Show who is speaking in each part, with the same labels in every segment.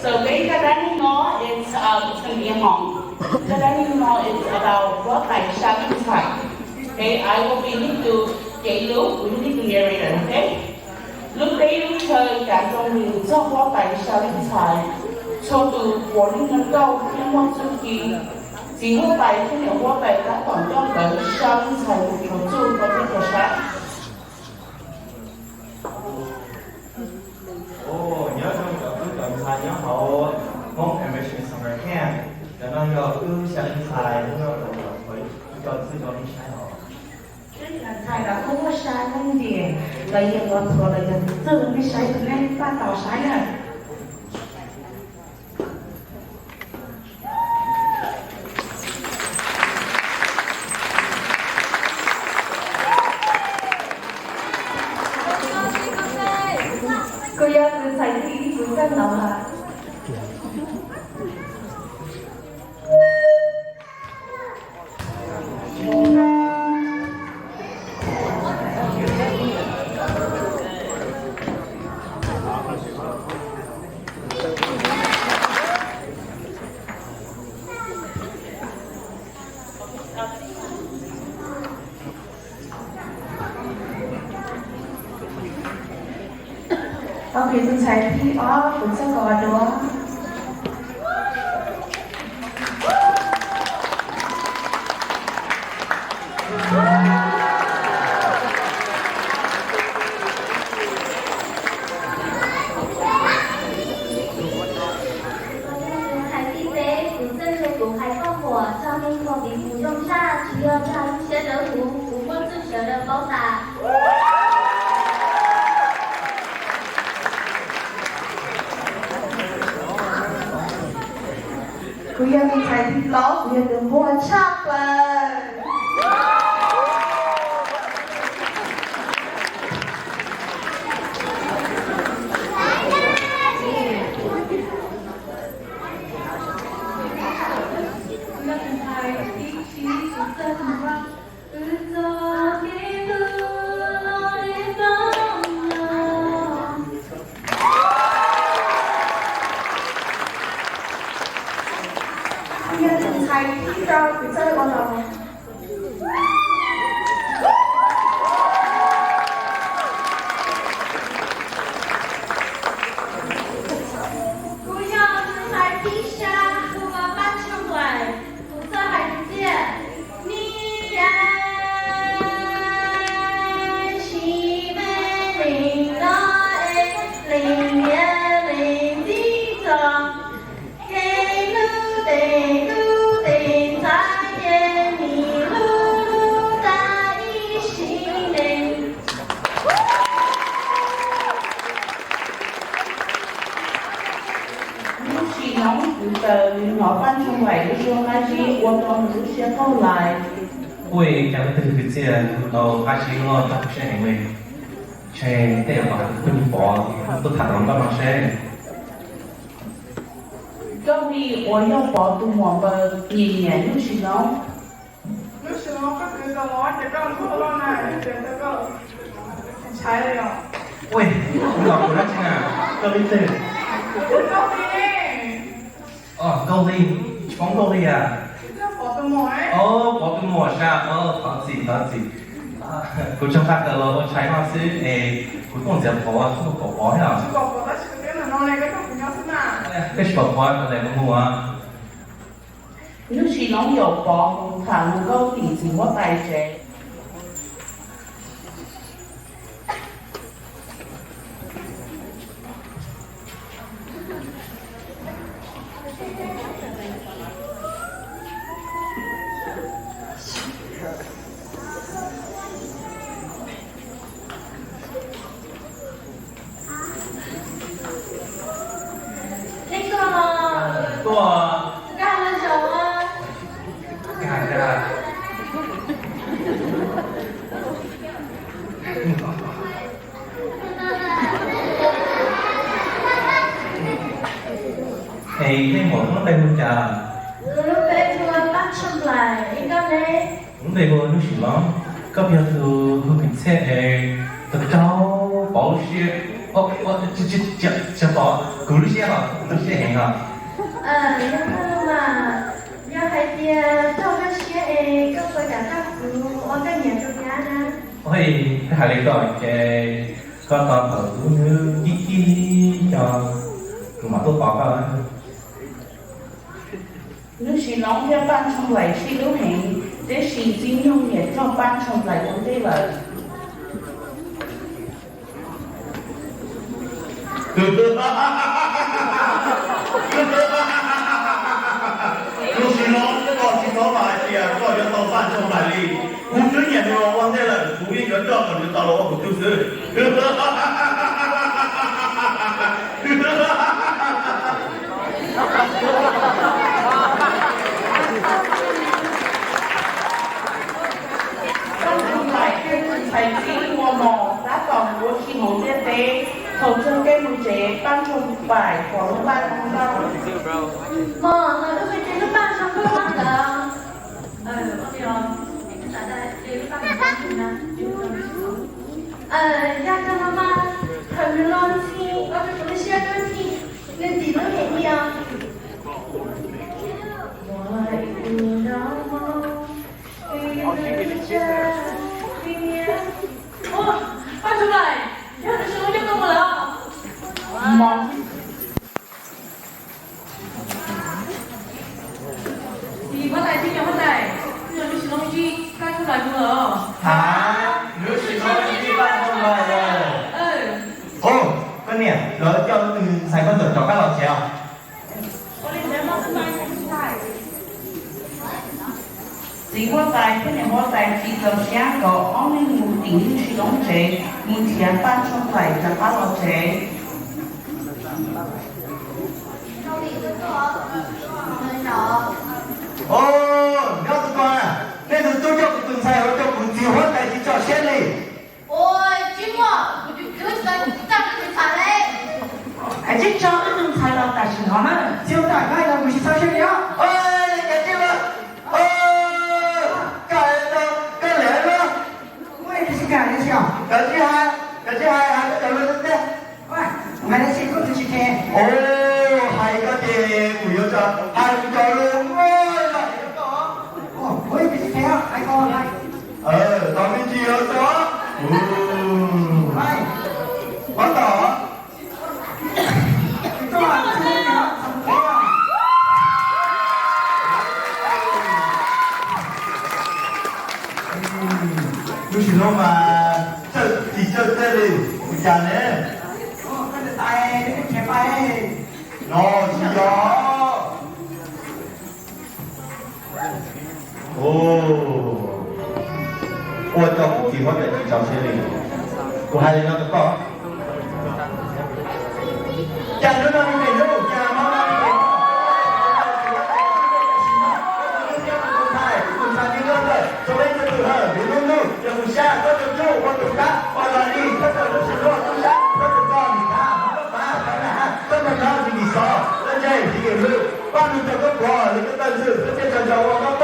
Speaker 1: So cái dining mall is it's gonna be a home. The dining mall is about what like shopping time. Okay, I will be need to get you, we need to narrator, okay? Lúc đấy lúc chơi cảm động mình do what like shopping time. Cho từ của linh năng cao nhưng mong chu kỳ chỉ có bài thiên hiệu what like đã tổng trong cái shopping time của chủ và cái của sáng.
Speaker 2: Nhớ trong cái tuần sai nhớ hậu mong ambition summer camp cho nên có cứ sang sai nó phải cho sư cho đi sai họ
Speaker 1: 係啦，嗰個晒跟住，你要我做你就即係你使佢咧，翻到使啊！佢有佢細啲本身諗下。OK，正齊啲哦，本身個咗。
Speaker 3: 海地杯不正是公开放火，照明火并不用上，只有朝一些的不过自学的包打。
Speaker 1: 佢有啲睇啲攞，佢有啲好差啦。一定係呢個佢真係我就。我搬出来的时候，那是我从这些后来。
Speaker 2: 会讲的这个字，到开始我做不是因为，是这样吧，跟佛都谈到干嘛是？
Speaker 1: 今年我要保读我们年录取了。
Speaker 4: 录取了，ก็คือจะร้อนแต่ก็ทั่วโลกนะเดี๋ยวจะก็ใช้เลยอ่ะ
Speaker 2: 喂，你老婆那天啊，高丽菜。
Speaker 4: เกาหลี
Speaker 2: 哦，高丽，讲高丽啊。
Speaker 4: บอกตัวหมอย
Speaker 2: 哦，我跟我下，哦，好记好记。啊，กูจำได้แต่เราใช้มาซื้อกูต้องเสียบอทุกกบอเนี่ย
Speaker 4: ชื่อกบอกว่าชื่อเรื่องน้อยก็ต้องคุณยอดสนา
Speaker 2: ก็ชอบว่าอะไรมึงมัว
Speaker 1: 录取侬有保护卡能够抵制我带谁？
Speaker 2: 多啊，
Speaker 3: 干了什么？
Speaker 2: 干的。cái một nó bay luôn chờ.
Speaker 3: Lúc bé thua bắt châm lại, anh có đấy.
Speaker 2: Lúc đây vô nó xỉu lắm. Cấp giờ từ hư cảnh xe tập cháu bảo xe. 这宝，狗日些好，狗日些很好。
Speaker 3: 然后嘛，要还得照个些各个家家户，我在年这边呢。
Speaker 2: 我係係你個嘅個個頭都啲就嘛都報告啦。
Speaker 1: nếu chỉ nói theo ban trong lại khi lưu hành để chỉ riêng nhung nhiệt cho ban trong lại vấn đề là
Speaker 2: 就是咯，個是講馬來西亞個要到半鐘來哩，我真也沒有忘記了，服務員到了就到了，我就是。
Speaker 1: ban trong lại phải chỉ mua mỏ đã còn của khi mỏ tế tế hầu chân cái mùi chế ban trong bài của lúc ban trong rau
Speaker 3: 我都会觉得半上不忘的。我这样，咋的？这个半上呢？亚当妈妈很热情，我这什么些东西，那几个给你啊？我不让梦，哇，快出来！有的时候就跟我了。
Speaker 1: món
Speaker 5: 你我来听讲我来，你是东西干出来不了？
Speaker 2: 啊，你是說你半鐘來的？哦，個呢，然後叫採購者找個老錢啊。
Speaker 1: chỉ có tài cái này có tài chỉ cần sáng có ông nên muốn tính chỉ đóng chế muốn tiền ban trong phải là bắt đầu chế
Speaker 2: 哦，了解過啦，你就做咗個燉菜，我做盤子，我第時做先嚟。
Speaker 1: 哎，这张那种材料但是他们就大概的不是啥事了。
Speaker 2: 哎，你看這個，哦，幹了，幹來了，
Speaker 1: 我也不是干的事啊。
Speaker 2: 搞起來，搞起來，還搞了對不對？
Speaker 1: 喂，我那些工资去钱。
Speaker 2: 哦，係個嘅，唔要做，係唔做咯，
Speaker 1: 哦，我也不是这样，还搞来。
Speaker 2: 當面只有做，
Speaker 1: 喂，
Speaker 2: 我懂。
Speaker 1: 你做啊，这个怎么样？
Speaker 2: 不是咯嘛，這裡唔講呢？
Speaker 1: 哦，那个带那个钱牌。
Speaker 2: 哦，是哦。哦，我就唔知我哋就先嚟，我係那個講，講咗那邊嚟咯，講咗那邊嚟。所謂的組合，比如說有五下，或者六，或者八，或者一，或者是六，或者三，或者高，你看，八，這麼高是你少，人家也提給六，把你這個過，你個單詞直接講叫我們背。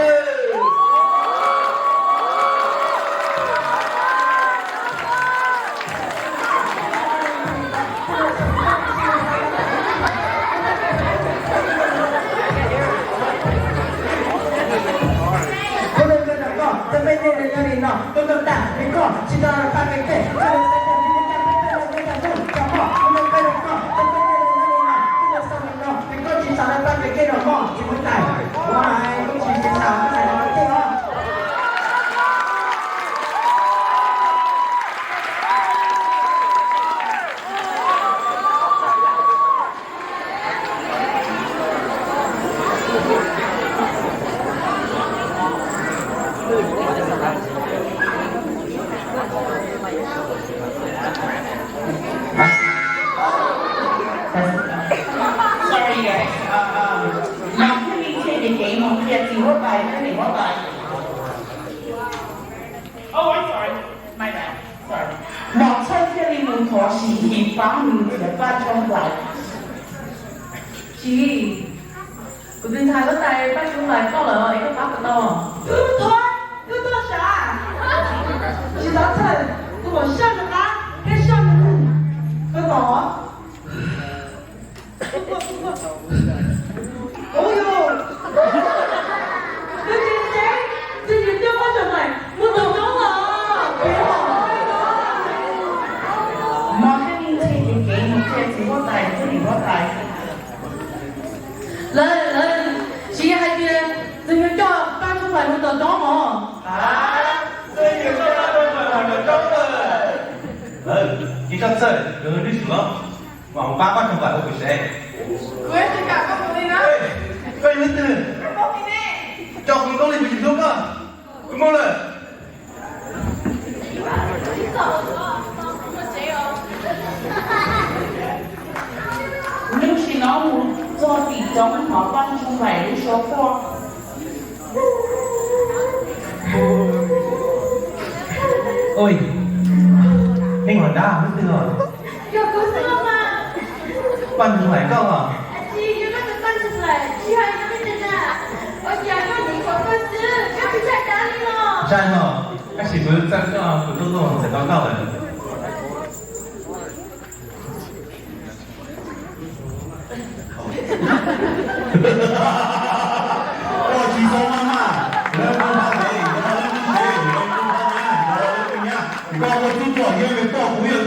Speaker 1: 都能打，你讲，知道了八个给，这个三个你们讲不讲不讲话，我们快点讲，这个这个上面讲，你讲至少了八个给了嘛，你们来，我来，恭喜至少来了对哦。Sorry guys, mong cái đi chơi để chạy mong kia thì what bài cái này what bài. Oh, I'm sorry, my bad. Sorry. Mong chơi cái đi mong thọ sĩ thì phá mình thì phát trong lại.
Speaker 5: Chị, của bên thái có tay bắt chúng lại có lợi, có bắt được đâu?
Speaker 1: Cứ thôi, cứ thôi sao? Chị nói thật, tôi bỏ sao được á? Cái sao được? Tôi bỏ 你发财，祝你发财。
Speaker 5: 企业还别这个叫搬出来的装吗？
Speaker 2: 啊，这也是他们的招的。你上次有历史吗？网吧办成百货不谁？
Speaker 4: 我也是赶不回来呢。
Speaker 2: 快点子，
Speaker 4: 我给你。
Speaker 2: 叫红高丽不许说个，怎么了？
Speaker 1: 你是老母做地中海搬出来的说过。
Speaker 2: ôi anh hỏi đã mất tiêu rồi
Speaker 3: 有故事了吗？
Speaker 2: bạn đừng phải câu à
Speaker 3: 鸡有没有搬出来？鸡还有没有呢？我讲过你口故事，要不在哪里了？
Speaker 2: sai hả anh chỉ mới ra của tôi sẽ báo cáo rồi ôi chỉ số mama lên con bảo này lên con bảo này lên con bảo nha lên con nha con có chút tuổi nhưng mà to cũng hiểu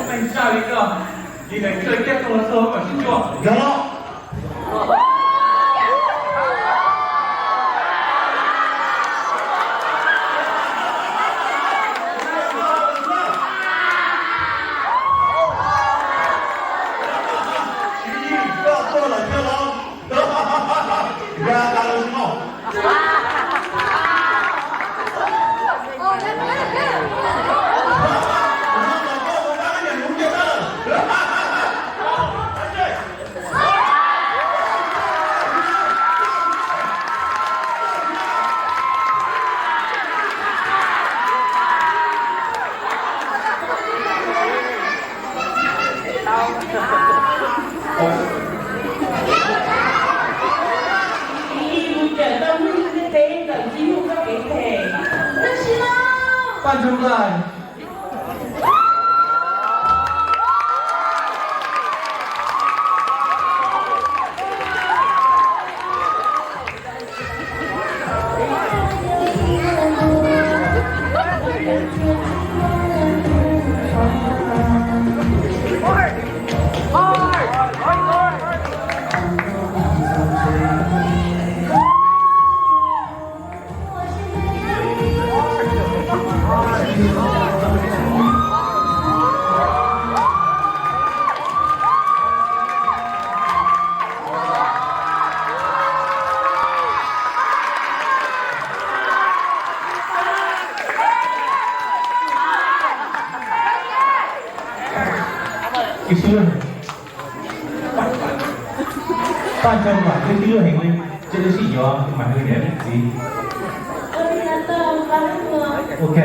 Speaker 6: anh sao đi cơ đi đánh chơi tiếp không là sớm mà xin chưa
Speaker 2: đó bạn chụp lại cái xưa này bạn trong bản cái xưa hình lên trên cái gì đó mà hơi đẹp gì ok